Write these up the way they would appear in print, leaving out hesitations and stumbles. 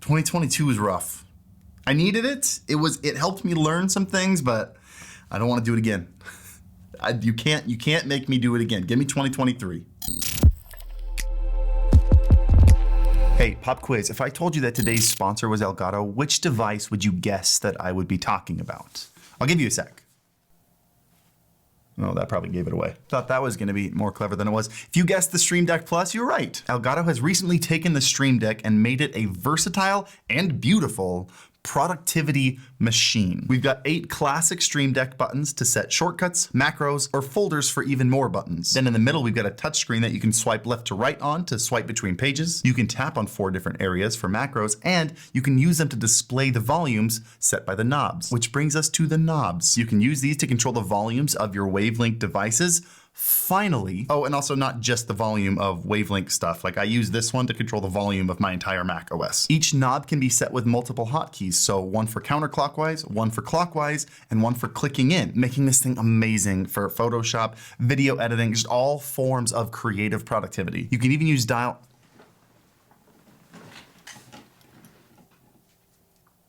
2022 was rough. I needed it. It helped me learn some things, but I don't want to do it again. You can't make me do it again. Give me 2023. Hey, pop quiz. If I told you that today's sponsor was Elgato, which device would you guess that I would be talking about? I'll give you a sec. Oh, that probably gave it away. Thought that was gonna be more clever than it was. If you guessed the Stream Deck Plus, you're right. Elgato has recently taken the Stream Deck and made it a versatile and beautiful productivity machine. We've got 8 classic Stream Deck buttons to set shortcuts, macros, or folders for even more buttons. Then in the middle, we've got a touchscreen that you can swipe left to right on to swipe between pages. You can tap on 4 different areas for macros, and you can use them to display the volumes set by the knobs, which brings us to the knobs. You can use these to control the volumes of your wavelength devices. Finally, oh, and also not just the volume of wavelength stuff. Like I use this one to control the volume of my entire Mac OS. Each knob can be set with multiple hotkeys. So one for counterclockwise, one for clockwise, and one for clicking in, making this thing amazing for Photoshop, video editing, just all forms of creative productivity. You can even use dial.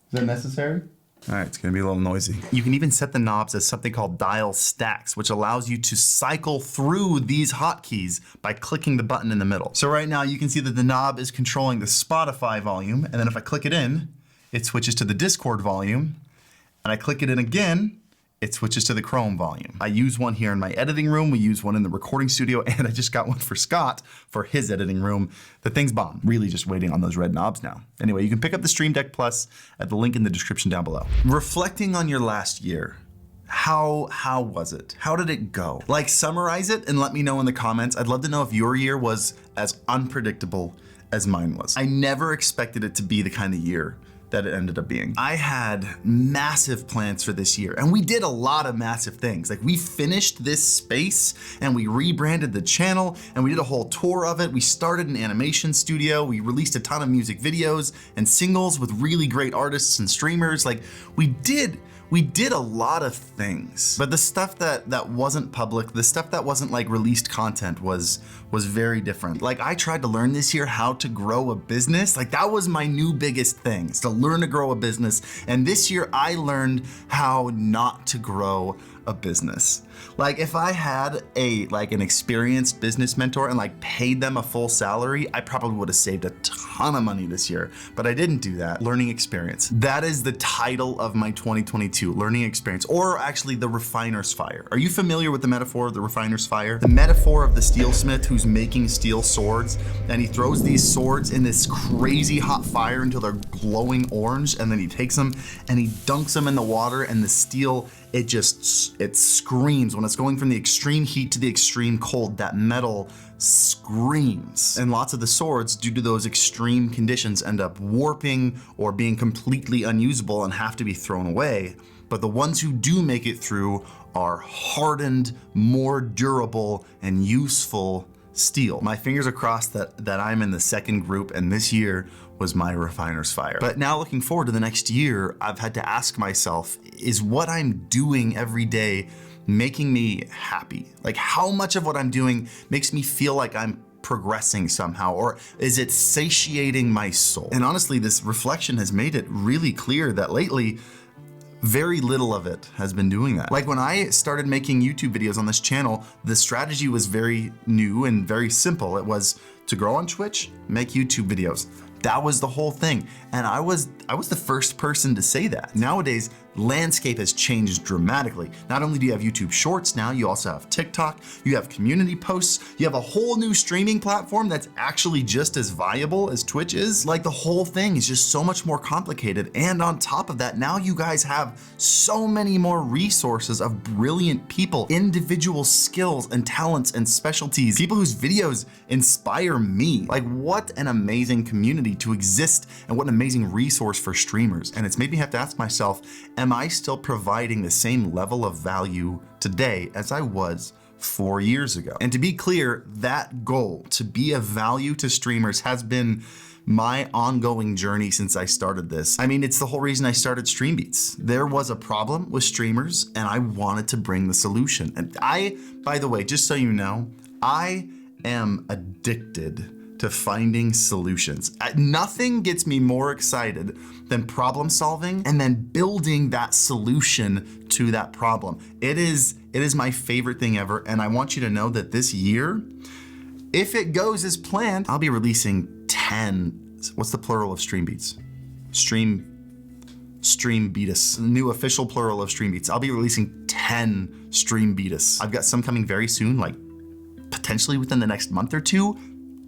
Is that necessary? All right, it's gonna be a little noisy. You can even set the knobs as something called dial stacks, which allows you to cycle through these hotkeys by clicking the button in the middle. So right now you can see that the knob is controlling the Spotify volume, and then if I click it in, it switches to the Discord volume, and I click it in again, it switches to the Chrome volume. I use one here in my editing room, we use one in the recording studio, and I just got one for Scott for his editing room. The thing's bomb. Really just waiting on those red knobs now. Anyway, you can pick up the Stream Deck Plus at the link in the description down below. Reflecting on your last year, how was it? How did it go? Like, summarize it and let me know in the comments. I'd love to know if your year was as unpredictable as mine was. I never expected it to be the kind of year that it ended up being. I had massive plans for this year, and we did a lot of massive things. Like, we finished this space and we rebranded the channel and we did a whole tour of it. We started an animation studio. We released a ton of music videos and singles with really great artists and streamers. Like, we did a lot of things, but the stuff that wasn't public, the stuff that wasn't like released content was very different. Like, I tried to learn this year how to grow a business. Like, that was my new biggest thing, is to learn to grow a business. And this year I learned how not to grow a business. Like, if I had an experienced business mentor and like paid them a full salary, I probably would have saved a ton of money this year, but I didn't do that. Learning experience. That is the title of my 2022, learning experience, or actually the refiner's fire. Are you familiar with the metaphor of the refiner's fire? The metaphor of the steelsmith who's making steel swords, and he throws these swords in this crazy hot fire until they're glowing orange, and then he takes them and he dunks them in the water, and the steel, it screams. When it's going from the extreme heat to the extreme cold, that metal screams. And lots of the swords, due to those extreme conditions, end up warping or being completely unusable and have to be thrown away. But the ones who do make it through are hardened, more durable, and useful steel. My fingers are crossed that I'm in the second group, and this year was my refiner's fire. But now looking forward to the next year, I've had to ask myself, is what I'm doing every day making me happy? Like, how much of what I'm doing makes me feel like I'm progressing somehow, or is it satiating my soul? And honestly, this reflection has made it really clear that lately, very little of it has been doing that. Like, when I started making YouTube videos on this channel, the strategy was very new and very simple. It was to grow on Twitch, make YouTube videos. That was the whole thing. And I was the first person to say that. Nowadays, landscape has changed dramatically. Not only do you have YouTube Shorts now, you also have TikTok, you have community posts, you have a whole new streaming platform that's actually just as viable as Twitch is. Like, the whole thing is just so much more complicated. And on top of that, now you guys have so many more resources of brilliant people, individual skills and talents and specialties, people whose videos inspire me. Like, what an amazing community to exist, and what an amazing resource for streamers. And it's made me have to ask myself, am I still providing the same level of value today as I was 4 years ago? And to be clear, that goal to be of value to streamers has been my ongoing journey since I started this. I mean, it's the whole reason I started StreamBeats. There was a problem with streamers and I wanted to bring the solution. And by the way, just so you know, I am addicted to finding solutions. Nothing gets me more excited than problem solving and then building that solution to that problem. It is my favorite thing ever, and I want you to know that this year, if it goes as planned, I'll be releasing 10, what's the plural of StreamBeats? StreamBeats, new official plural of StreamBeats. I'll be releasing 10 StreamBeats. I've got some coming very soon, like potentially within the next month or two.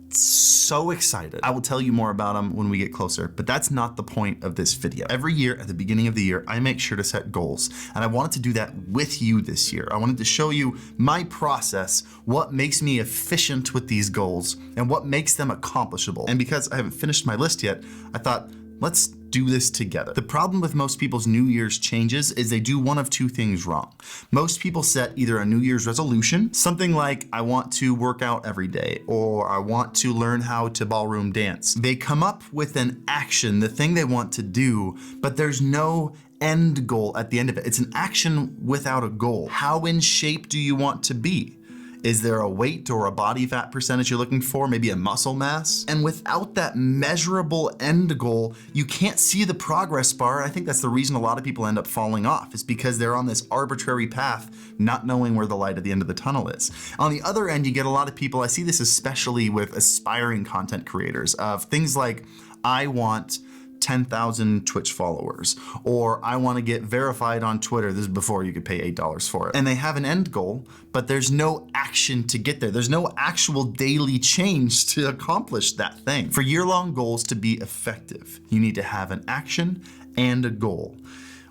So excited. I will tell you more about them when we get closer, but that's not the point of this video. Every year at the beginning of the year, I make sure to set goals, and I wanted to do that with you this year. I wanted to show you my process, what makes me efficient with these goals, and what makes them accomplishable. And because I haven't finished my list yet, I thought, let's do this together. The problem with most people's New Year's changes is they do one of two things wrong. Most people set either a New Year's resolution, something like I want to work out every day, or I want to learn how to ballroom dance. They come up with an action, the thing they want to do, but there's no end goal at the end of it. It's an action without a goal. How in shape do you want to be? Is there a weight or a body fat percentage you're looking for? Maybe a muscle mass? And without that measurable end goal, you can't see the progress bar. I think that's the reason a lot of people end up falling off, is because they're on this arbitrary path, not knowing where the light at the end of the tunnel is. On the other end, you get a lot of people, I see this especially with aspiring content creators, of things like, I want 10,000 Twitch followers, or I want to get verified on Twitter. This is before you could pay $8 for it. And they have an end goal, but there's no action to get there. There's no actual daily change to accomplish that thing. For year-long goals to be effective, you need to have an action and a goal,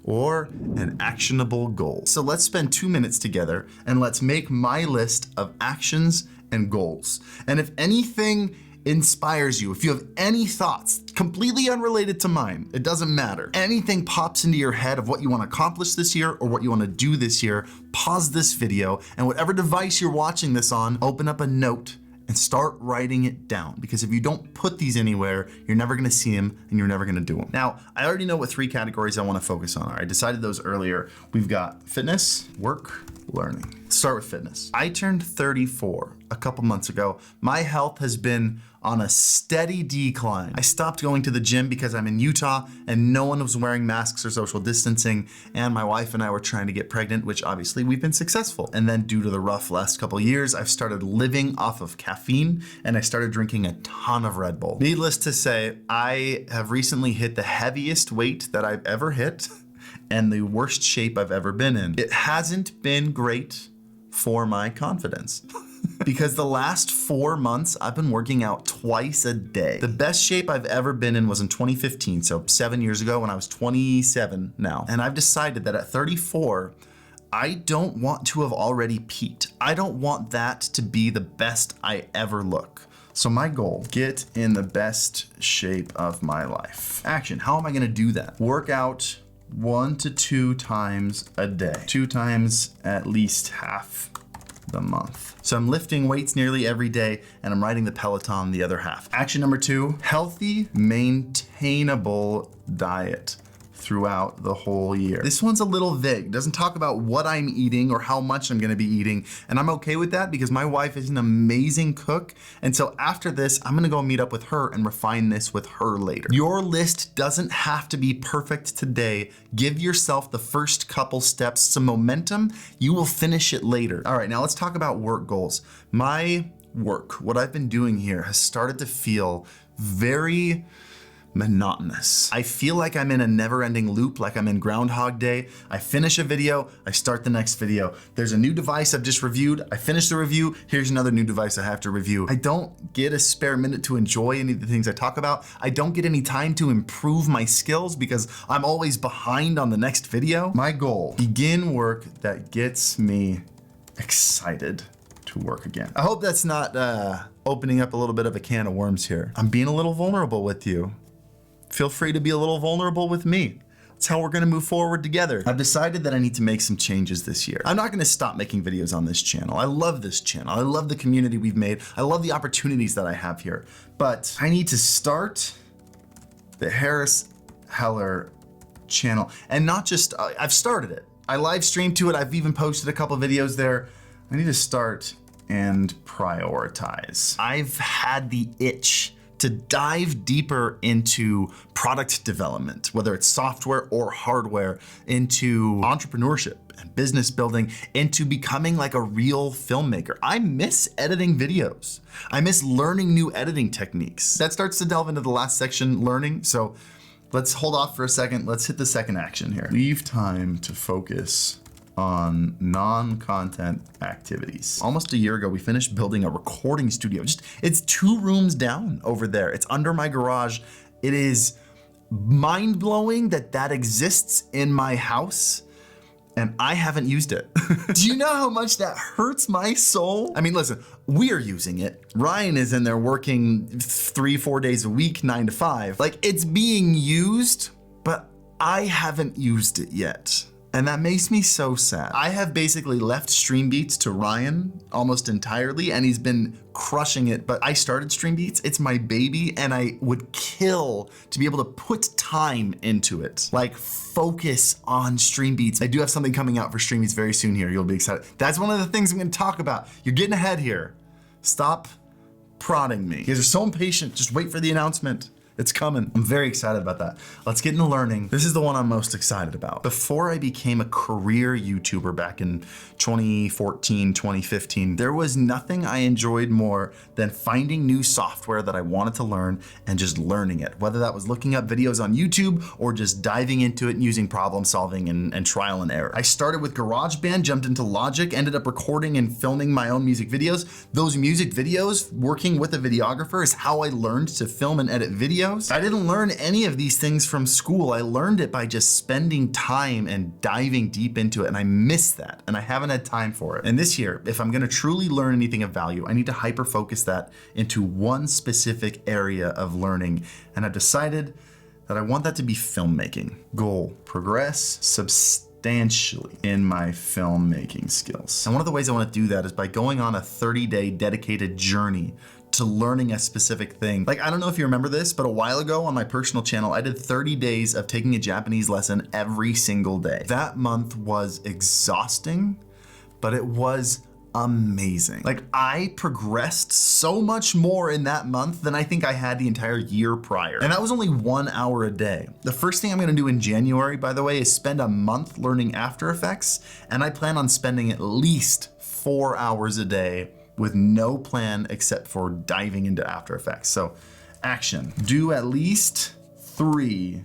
or an actionable goal. So let's spend 2 minutes together and let's make my list of actions and goals. And if anything inspires you, if you have any thoughts completely unrelated to mine, it doesn't matter. Anything pops into your head of what you want to accomplish this year or what you want to do this year, pause this video, and whatever device you're watching this on, open up a note and start writing it down. Because if you don't put these anywhere, you're never gonna see them and you're never gonna do them. Now, I already know what 3 categories I wanna focus on. I decided those earlier. We've got fitness, work, learning. Let's start with fitness. I turned 34 a couple months ago. My health has been on a steady decline. I stopped going to the gym because I'm in Utah and no one was wearing masks or social distancing, and my wife and I were trying to get pregnant, which obviously we've been successful. And then due to the rough last couple years, I've started living off of caffeine and I started drinking a ton of Red Bull. Needless to say, I have recently hit the heaviest weight that I've ever hit and the worst shape I've ever been in. It hasn't been great for my confidence. Because the last 4 months, I've been working out twice a day. The best shape I've ever been in was in 2015, so 7 years ago when I was 27 now. And I've decided that at 34, I don't want to have already peaked. I don't want that to be the best I ever look. So my goal, get in the best shape of my life. Action, how am I gonna do that? Work out 1 to 2 times a day. 2 times at least half the month. So I'm lifting weights nearly every day and I'm riding the Peloton the other half. Action number 2, healthy, maintainable diet throughout the whole year. This one's a little vague. It doesn't talk about what I'm eating or how much I'm gonna be eating. And I'm okay with that because my wife is an amazing cook. And so after this, I'm gonna go meet up with her and refine this with her later. Your list doesn't have to be perfect today. Give yourself the first couple steps, some momentum. You will finish it later. All right, now let's talk about work goals. My work, what I've been doing here has started to feel very monotonous. I feel like I'm in a never-ending loop, like I'm in Groundhog Day. I finish a video, I start the next video. There's a new device I've just reviewed, I finish the review, here's another new device I have to review. I don't get a spare minute to enjoy any of the things I talk about. I don't get any time to improve my skills because I'm always behind on the next video. My goal, begin work that gets me excited to work again. I hope that's not opening up a little bit of a can of worms here. I'm being a little vulnerable with you. Feel free to be a little vulnerable with me. That's how we're gonna move forward together. I've decided that I need to make some changes this year. I'm not gonna stop making videos on this channel. I love this channel. I love the community we've made. I love the opportunities that I have here. But I need to start the Harris Heller channel. And not just, I've started it. I live streamed to it. I've even posted a couple videos there. I need to start and prioritize. I've had the itch to dive deeper into product development, whether it's software or hardware, into entrepreneurship and business building, into becoming like a real filmmaker. I miss editing videos. I miss learning new editing techniques. That starts to delve into the last section, learning. So let's hold off for a second. Let's hit the second action here. Leave time to focus on non-content activities. Almost a year ago, we finished building a recording studio. It's 2 rooms down over there. It's under my garage. It is mind-blowing that that exists in my house, and I haven't used it. Do you know how much that hurts my soul? I mean, listen, we're using it. Ryan is in there working 3-4 days a week, 9 to 5. Like, it's being used, but I haven't used it yet. And that makes me so sad. I have basically left StreamBeats to Ryan almost entirely, and he's been crushing it. But I started StreamBeats, it's my baby, and I would kill to be able to put time into it. Like, focus on StreamBeats. I do have something coming out for StreamBeats very soon here. You'll be excited. That's one of the things I'm gonna talk about. You're getting ahead here. Stop prodding me. You guys are so impatient. Just wait for the announcement. It's coming. I'm very excited about that. Let's get into learning. This is the one I'm most excited about. Before I became a career YouTuber back in 2014, 2015, there was nothing I enjoyed more than finding new software that I wanted to learn and just learning it. Whether that was looking up videos on YouTube or just diving into it and using problem solving and trial and error. I started with GarageBand, jumped into Logic, ended up recording and filming my own music videos. Those music videos, working with a videographer, is how I learned to film and edit videos. I didn't learn any of these things from school. I learned it by just spending time and diving deep into it, and I miss that, and I haven't had time for it. And this year, if I'm gonna truly learn anything of value, I need to hyper-focus that into one specific area of learning, and I've decided that I want that to be filmmaking. Goal: progress substantially in my filmmaking skills. And one of the ways I wanna do that is by going on a 30-day dedicated journey to learning a specific thing. Like, I don't know if you remember this, but a while ago on my personal channel, I did 30 days of taking a Japanese lesson every single day. That month was exhausting, but it was amazing. Like, I progressed so much more in that month than I think I had the entire year prior. And that was only 1 hour a day. The first thing I'm gonna do in January, by the way, is spend a month learning After Effects, and I plan on spending at least 4 hours a day with no plan except for diving into After Effects. So, action. Do at least 3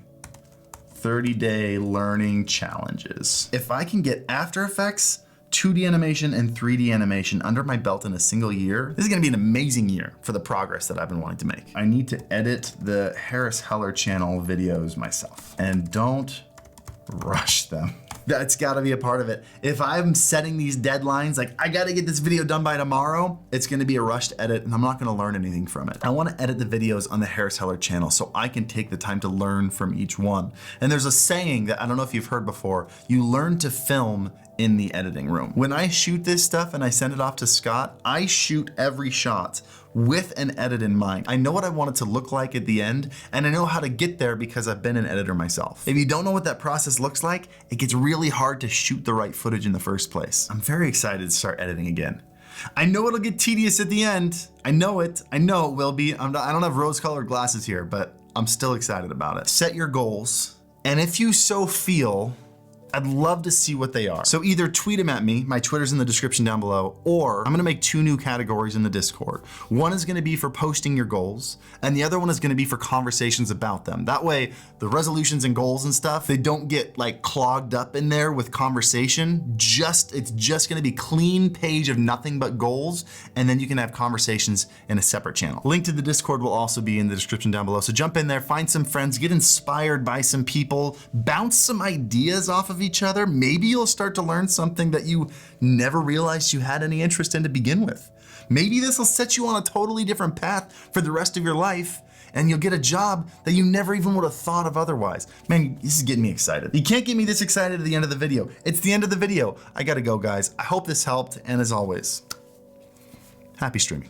30-day learning challenges. If I can get After Effects, 2D animation, and 3D animation under my belt in a single year, this is gonna be an amazing year for the progress that I've been wanting to make. I need to edit the Harris Heller channel videos myself, and don't rush them. That's gotta be a part of it. If I'm setting these deadlines, like I gotta get this video done by tomorrow, it's gonna be a rushed edit and I'm not gonna learn anything from it. I wanna edit the videos on the Harris Heller channel so I can take the time to learn from each one. And there's a saying that I don't know if you've heard before, you learn to film in the editing room. When I shoot this stuff and I send it off to Scott, I shoot every shot with an edit in mind. I know what I want it to look like at the end, and I know how to get there because I've been an editor myself. If you don't know what that process looks like, it gets really hard to shoot the right footage in the first place. I'm very excited to start editing again. I know it'll get tedious at the end. I know it will be. I don't have rose-colored glasses here, but I'm still excited about it. Set your goals, and if you so feel, I'd love to see what they are. So either tweet them at me, my Twitter's in the description down below, or I'm gonna make 2 new categories in the Discord. One is gonna be for posting your goals, and the other one is gonna be for conversations about them. That way, the resolutions and goals and stuff, they don't get like clogged up in there with conversation. It's just gonna be clean page of nothing but goals, and then you can have conversations in a separate channel. Link to the Discord will also be in the description down below. So jump in there, find some friends, get inspired by some people, bounce some ideas off of each other. Maybe you'll start to learn something that you never realized you had any interest in to begin with. Maybe this will set you on a totally different path for the rest of your life, and you'll get a job that you never even would have thought of otherwise. Man, this is getting me excited. You can't get me this excited at the end of the video. It's the end of the video. I gotta go, guys. I hope this helped, and as always, happy streaming.